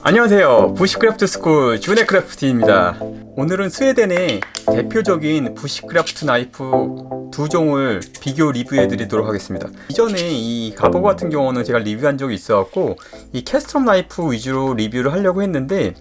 안녕하세요. 부시크래프트 스쿨 준의 크래프티입니다. 오늘은 스웨덴의 대표적인 부시크래프트 나이프 두 종을 비교 리뷰해 드리도록 하겠습니다. 이전에 이 가보 같은 경우는 제가 리뷰한 적이 있어갖고 이 캐스트롬 나이프 위주로 리뷰를 하려고 했는데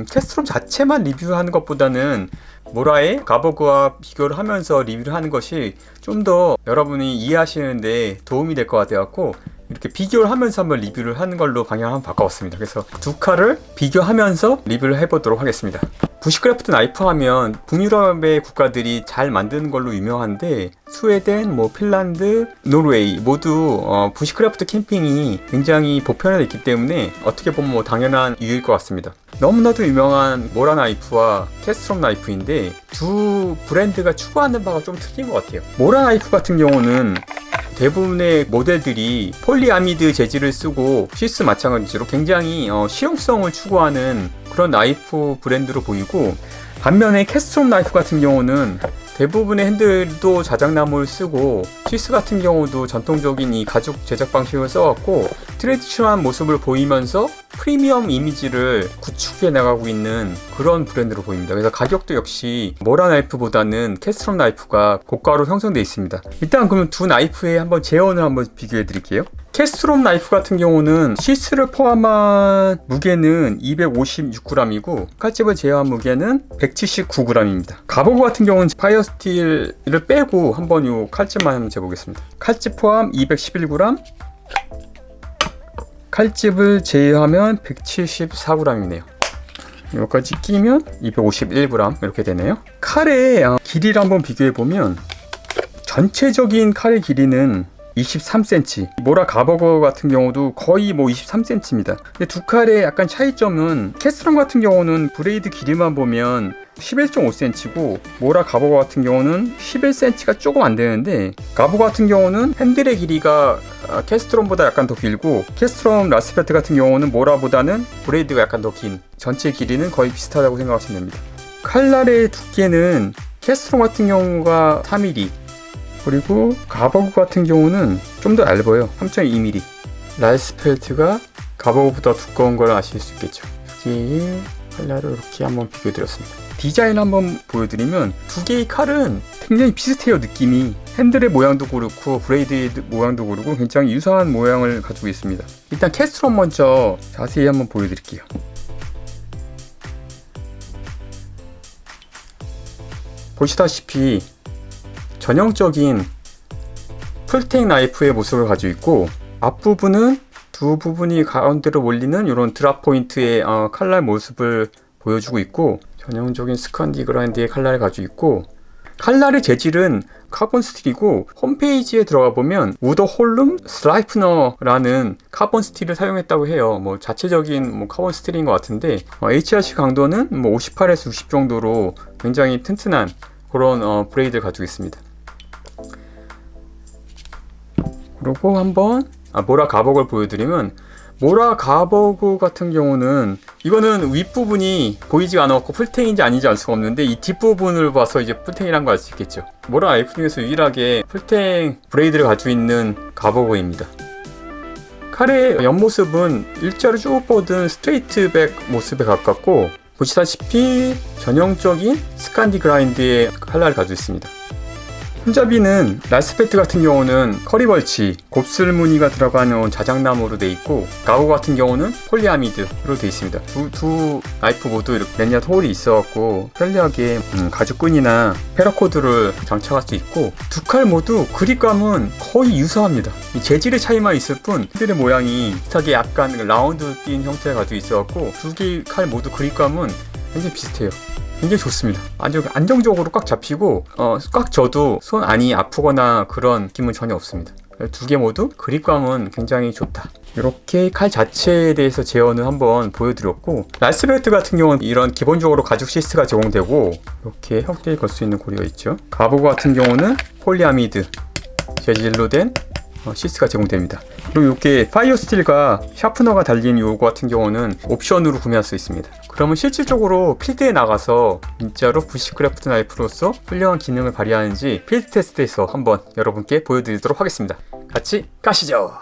캐스트롬 자체만 리뷰하는 것보다는 모라의 가버그와 비교를 하면서 리뷰를 하는 것이 좀 더 여러분이 이해하시는데 도움이 될 것 같아갖고 이렇게 비교를 하면서 한번 리뷰를 하는 걸로 방향을 한번 바꿔봤습니다. 그래서 두 칼을 비교하면서 리뷰를 해보도록 하겠습니다. 부시크래프트 나이프 하면 북유럽의 국가들이 잘 만드는 걸로 유명한데 스웨덴, 핀란드, 노르웨이 모두 부시크래프트 캠핑이 굉장히 보편화되어 있기 때문에 어떻게 보면 당연한 이유일 것 같습니다. 너무나도 유명한 모라 나이프와 캐스트롬 나이프인데 두 브랜드가 추구하는 바가 좀 틀린 것 같아요. 모라 나이프 같은 경우는 대부분의 모델들이 폴리아미드 재질을 쓰고 시스 마찬가지로 굉장히 실용성을 추구하는 그런 나이프 브랜드로 보이고, 반면에 캐스트롬 나이프 같은 경우는 대부분의 핸들도 자작나무를 쓰고 시스 같은 경우도 전통적인 이 가죽 제작 방식을 써왔고 트레디셔널한 모습을 보이면서 프리미엄 이미지를 구축해 나가고 있는 그런 브랜드로 보입니다. 그래서 가격도 역시 모라 나이프보다는 캐스트롬 나이프가 고가로 형성되어 있습니다. 일단 그러면 두 나이프의 한번 제원을 한번 비교해 드릴게요. 캐스트롬 나이프 같은 경우는 시스를 포함한 무게는 256g이고 칼집을 제외한 무게는 179g입니다. 가보그 같은 경우는 파이어 스틸을 빼고 한번 이 칼집만 한번 재보겠습니다. 칼집 포함 211g, 칼집을 제외하면 174g이네요. 여기까지 끼면 251g 이렇게 되네요. 칼의 길이를 한번 비교해보면 전체적인 칼의 길이는 23cm, 모라 가버거 같은 경우도 거의 23cm입니다. 근데 두 칼의 약간 차이점은 캐스트롬 같은 경우는 브레이드 길이만 보면 11.5cm고 모라 가버거 같은 경우는 11cm가 조금 안 되는데, 가버거 같은 경우는 핸들의 길이가 캐스트롬보다 약간 더 길고 캐스트롬 라스펠트 같은 경우는 모라보다는 브레이드가 약간 더 긴, 전체 길이는 거의 비슷하다고 생각하시면 됩니다. 칼날의 두께는 캐스트롬 같은 경우가 3mm, 그리고 가버그 같은 경우는 좀 더 얇아요. 3.2mm. 라스펠트가 가버그보다 두꺼운 걸 아실 수 있겠죠. 두 개의 칼날을 이렇게 한번 비교해드렸습니다. 디자인 한번 보여드리면 두 개의 칼은 굉장히 비슷해요. 느낌이 핸들의 모양도 그렇고 브레이드의 모양도 그렇고 굉장히 유사한 모양을 가지고 있습니다. 일단 캐스트롬 먼저 자세히 한번 보여드릴게요. 보시다시피 전형적인 풀텍 나이프의 모습을 가지고 있고, 앞부분은 두 부분이 가운데로 몰리는 이런 드랍 포인트의 칼날 모습을 보여주고 있고, 전형적인 스칸디 그라인드의 칼날을 가지고 있고, 칼날의 재질은 카본 스틸이고 홈페이지에 들어가 보면 우더 홀룸 슬라이프너라는 카본 스틸을 사용했다고 해요. 자체적인 카본 스틸인 것 같은데 HRC 강도는 58에서 60 정도로 굉장히 튼튼한 그런 브레이드를 가지고 있습니다. 그리고 한번 모라 가버그를 보여드리면, 모라 가버그 같은 경우는 이거는 윗부분이 보이지가 않았고 풀탱인지 아닌지 알 수가 없는데 이 뒷부분을 봐서 이제 풀탱이란 걸 알 수 있겠죠. 모라 나이프 중에서 유일하게 풀탱 브레이드를 가지고 있는 가버그입니다. 칼의 옆모습은 일자로 쭉 뻗은 스트레이트백 모습에 가깝고, 보시다시피 전형적인 스칸디 그라인드의 칼날을 가지고 있습니다. 손잡이는 라스펠트 같은 경우는 커리벌치, 곱슬 무늬가 들어가는 자작나무로 되어 있고, 가보 같은 경우는 폴리아미드로 되어 있습니다. 두 나이프 모두 이렇게 랜니아드 홀이 있어갖고 편리하게 가죽끈이나 패러코드를 장착할 수 있고, 두 칼 모두 그립감은 거의 유사합니다. 이 재질의 차이만 있을 뿐 핸들의 모양이 비슷하게 약간 라운드 띈 형태를 가지고 있어갖고 두 개의 칼 모두 그립감은 굉장히 비슷해요. 굉장히 좋습니다. 아주 안정적으로 꽉 잡히고 꽉 져도 손 안이 아프거나 그런 느낌은 전혀 없습니다. 두 개 모두 그립감은 굉장히 좋다. 이렇게 칼 자체에 대해서 제어는 한번 보여드렸고, 라스벨트 같은 경우는 이런 기본적으로 가죽 시스가 제공되고 이렇게 혁대에 걸 수 있는 고리가 있죠. 가보그 같은 경우는 폴리아미드 재질로 된 시스가 제공됩니다. 그리고 이게 파이어 스틸과 샤프너가 달린 요거 같은 경우는 옵션으로 구매할 수 있습니다. 그러면 실질적으로 필드에 나가서 진짜로 부시크래프트 나이프로서 훌륭한 기능을 발휘하는지 필드 테스트에서 한번 여러분께 보여드리도록 하겠습니다. 같이 가시죠.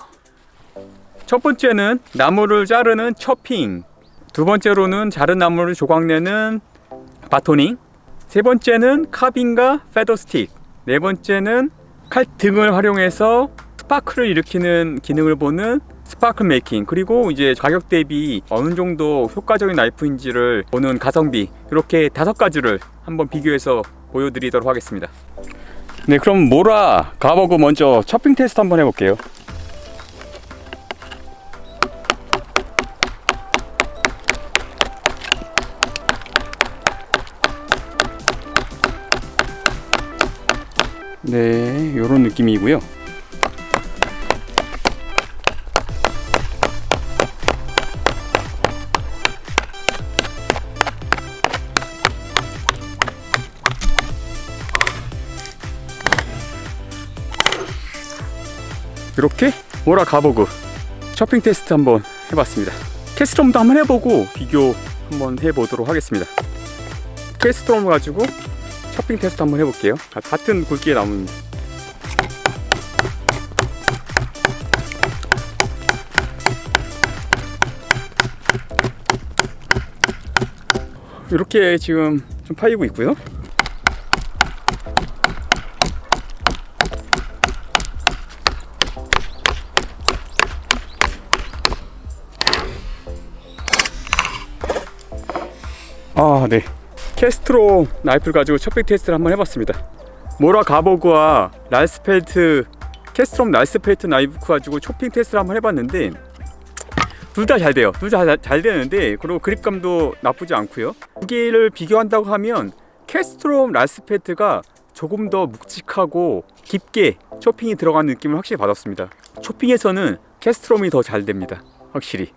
첫 번째는 나무를 자르는 chopping, 두 번째로는 자른 나무를 조각내는 바토닝, 세 번째는 카빙과 페더 스틱, 네 번째는 칼 등을 활용해서 스파크를 일으키는 기능을 보는 스파클 메이킹, 그리고 이제 가격 대비 어느 정도 효과적인 나이프인지를 보는 가성비, 이렇게 5가지를 한번 비교해서 보여드리도록 하겠습니다. 네, 그럼 모라 가버그 먼저 chopping 테스트 한번 해볼게요. 네, 요런 느낌이고요. 이렇게 모라 가버그 chopping 테스트 한번 해봤습니다. 캐스트롬도 한번 해보고 비교 한번 해보도록 하겠습니다. 캐스트롬 가지고 chopping 테스트 한번 해볼게요. 같은 굵기의 나무입니다. 이렇게 지금 좀 파이고 있고요. 네. 캐스트롬 나이프를 가지고 chopping 테스트를 한번 해봤습니다. 모라 가버그와 랄스펠트, 캐스트롬 랄스펠트 나이프 가지고 chopping 테스트를 한번 해봤는데 둘 다 잘 돼요. 둘 다 잘 되는데, 그리고 그립감도 나쁘지 않고요. 두 개를 비교한다고 하면 캐스트롬 랄스펠트가 조금 더 묵직하고 깊게 초핑이 들어가는 느낌을 확실히 받았습니다. 초핑에서는 캐스트롬이 더 잘 됩니다, 확실히.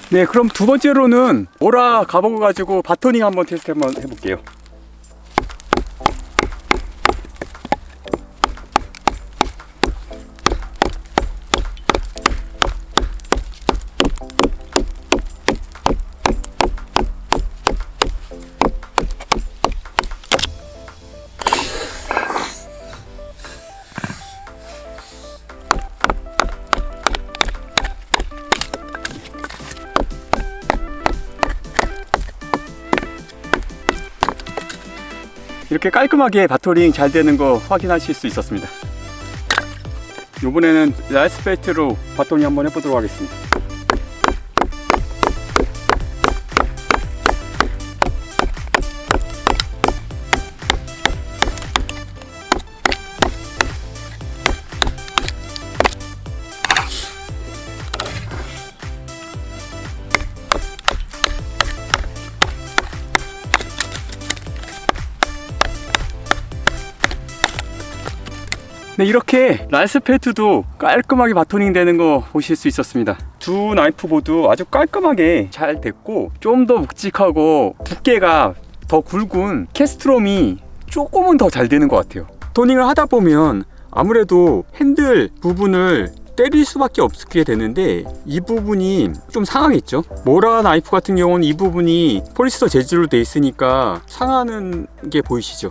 네, 그럼 두 번째로는 모라 가버그 가지고 바토닝 한번 테스트 한번 해볼게요. 이렇게 깔끔하게 바토닝 잘 되는 거 확인하실 수 있었습니다. 이번에는 랄스펠트로 바토닝 한번 해보도록 하겠습니다. 네, 이렇게 랄스펠트도 깔끔하게 바토닝 되는 거 보실 수 있었습니다. 두 나이프 모두 아주 깔끔하게 잘 됐고, 좀 더 묵직하고 두께가 더 굵은 캐스트롬이 조금은 더 잘 되는 것 같아요. 토닝을 하다 보면 아무래도 핸들 부분을 때릴 수밖에 없게 되는데 이 부분이 좀 상하겠죠. 모라 나이프 같은 경우는 이 부분이 폴리스터 재질로 돼 있으니까 상하는 게 보이시죠.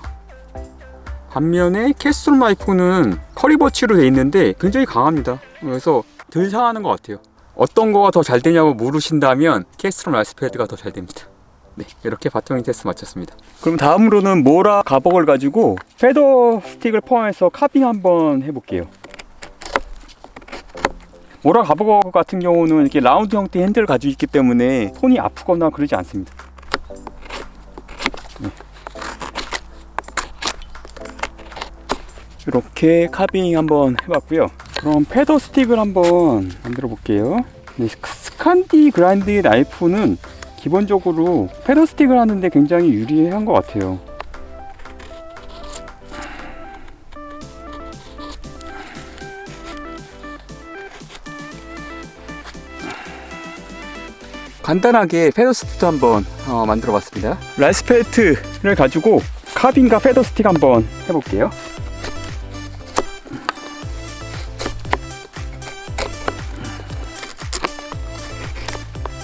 반면에 캐스트롬 나이프는 커리버치로 돼 있는데 굉장히 강합니다. 그래서 덜 상하는 것 같아요. 어떤 거가 더 잘 되냐고 물으신다면 캐스트롬 랄스펠트가 더 잘 됩니다. 네, 이렇게 바토닝 테스트 마쳤습니다. 그럼 다음으로는 모라 가버그를 가지고 페더 스틱을 포함해서 카빙 한번 해볼게요. 모라 가버그 같은 경우는 이렇게 라운드 형태의 핸들을 가지고 있기 때문에 손이 아프거나 그러지 않습니다. 네. 이렇게 카빙 한번 해봤고요. 그럼 페더 스틱을 한번 만들어 볼게요. 네, 스칸디 그라인드 나이프는 기본적으로 페더 스틱을 하는데 굉장히 유리한 것 같아요. 간단하게 페더 스틱도 한번 만들어 봤습니다. 랄스펠트를 가지고 카빙과 페더 스틱 한번 해볼게요.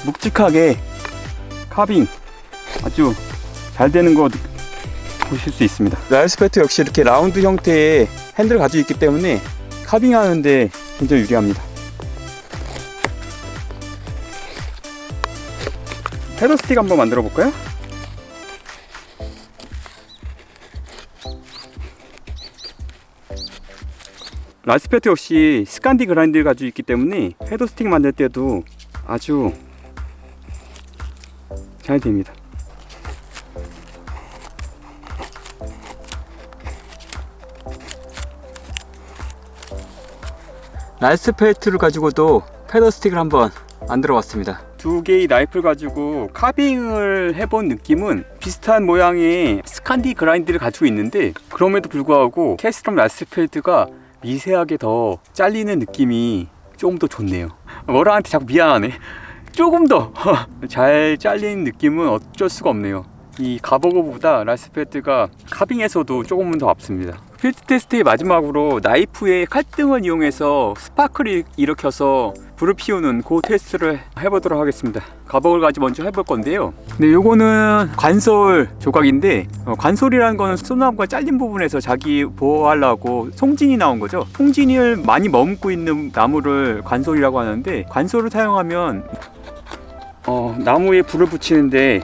묵직하게 카빙 아주 잘 되는 거 보실 수 있습니다. 랄스펠트 역시 이렇게 라운드 형태의 핸들을 가지고 있기 때문에 카빙 하는데 굉장히 유리합니다. 패더 스틱 한번 만들어 볼까요? 라스페트 역시 스칸디 그라인드를 가지고 있기 때문에 패더 스틱 만들 때도 아주 잘 됩니다. 라스펠트를 가지고도 패더 스틱을 한번 만들어 봤습니다. 두 개의 나이프를 가지고 카빙을 해본 느낌은 비슷한 모양의 스칸디 그라인드를 가지고 있는데, 그럼에도 불구하고 캐스트럼 라스펠트가 미세하게 더 잘리는 느낌이 조금 더 좋네요. 머라한테 자꾸 미안하네. 조금 더 잘 잘리는 느낌은 어쩔 수가 없네요. 이 가버거보다 라스펠트가 카빙에서도 조금은 더 앞섭니다. 필드 테스트의 마지막으로 나이프의 칼등을 이용해서 스파크를 일으켜서 불을 피우는 그 테스트를 해보도록 하겠습니다. 가버거를 가지고 먼저 해볼 건데요. 네, 요거는 관솔 조각인데, 관솔이라는 거는 소나무가 잘린 부분에서 자기 보호하려고 송진이 나온 거죠. 송진이를 많이 머금고 있는 나무를 관솔이라고 하는데, 관솔을 사용하면 나무에 불을 붙이는데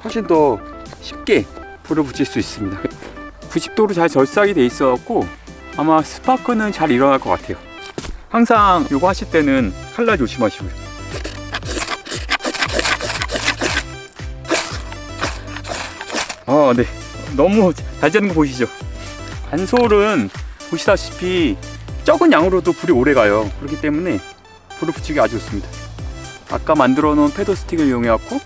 훨씬 더 쉽게 불을 붙일 수 있습니다. 90도로 잘 절삭이 돼 있어갖고 아마 스파크는 잘 일어날 것 같아요. 항상 요거 하실 때는 칼날 조심하시고요. 네, 너무 잘 되는 거 보이시죠? 관솔은 보시다시피 적은 양으로도 불이 오래 가요. 그렇기 때문에 불을 붙이기 아주 좋습니다. 아까 만들어 놓은 패더 스틱을 이용해 갖고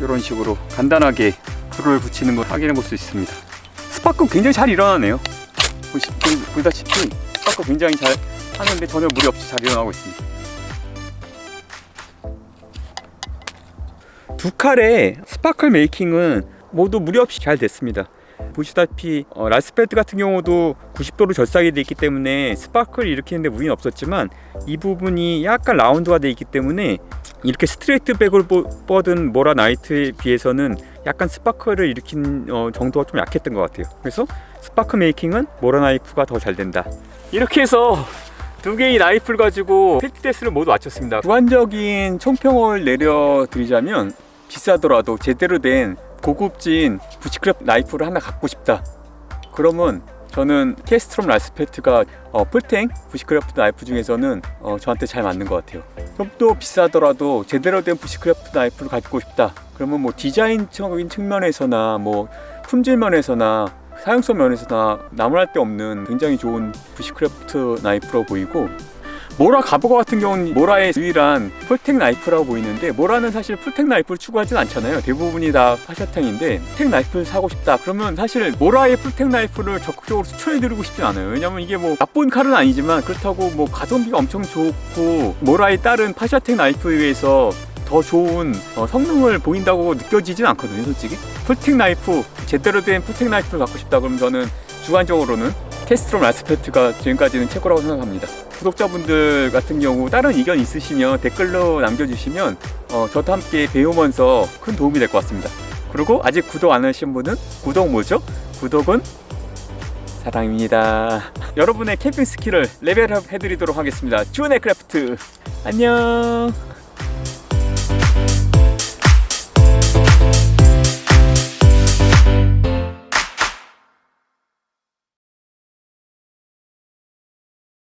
이런 식으로 간단하게 불을 붙이는 걸 확인해 볼 수 있습니다. 스파크 굉장히 잘 일어나네요. 보시다시피 스파크 굉장히 잘 하는데 전혀 무리 없이 잘 일어나고 있습니다. 두 칼의 스파클 메이킹은 모두 무리 없이 잘 됐습니다. 보시다시피 라스펠트 같은 경우도 90도로 절삭이 되어 있기 때문에 스파클을 일으키는데 무리는 없었지만, 이 부분이 약간 라운드가 되어 있기 때문에 이렇게 스트레이트 백으로 뻗은 모라 나이트에 비해서는 약간 스파클을 일으킨 정도가 좀 약했던 것 같아요. 그래서 스파크 메이킹은 모라 나이프가 더 잘 된다. 이렇게 해서 두 개의 나이프를 가지고 필드 테스트를 모두 마쳤습니다. 주관적인 총평을 내려드리자면, 비싸더라도 제대로 된 고급진 부시크래프트 나이프를 하나 갖고 싶다, 그러면 저는 캐스트롬 라스펠트가 풀탱 부시크래프트 나이프 중에서는 저한테 잘 맞는 것 같아요. 좀 더 비싸더라도 제대로 된 부시크래프트 나이프를 갖고 싶다, 그러면 뭐 디자인적인 측면에서나 뭐 품질 면에서나 사용성 면에서나 나무랄 데 없는 굉장히 좋은 부시크래프트 나이프로 보이고, 모라 가버거 같은 경우는 모라의 유일한 풀텍 나이프라고 보이는데, 모라는 사실 풀텍 나이프를 추구하진 않잖아요. 대부분이 다 파샤탱인데, 풀텍 나이프를 사고 싶다 그러면 사실 모라의 풀텍 나이프를 적극적으로 추천해드리고 싶진 않아요. 왜냐면 이게 뭐 나쁜 칼은 아니지만, 그렇다고 뭐 가성비가 엄청 좋고 모라의 다른 파샤탱 나이프에 비해서 더 좋은 성능을 보인다고 느껴지진 않거든요. 솔직히 풀텍 나이프, 제대로 된 풀텍 나이프를 갖고 싶다 그러면 저는 주관적으로는 캐스트롬 라스펠트가 지금까지는 최고라고 생각합니다. 구독자분들 같은 경우 다른 의견 있으시면 댓글로 남겨주시면 저도 함께 배우면서 큰 도움이 될 것 같습니다. 그리고 아직 구독 안 하신 분은 구독 뭐죠? 구독은 사랑입니다. 여러분의 캠핑 스킬을 레벨업 해드리도록 하겠습니다. 주은의 크래프트, 안녕.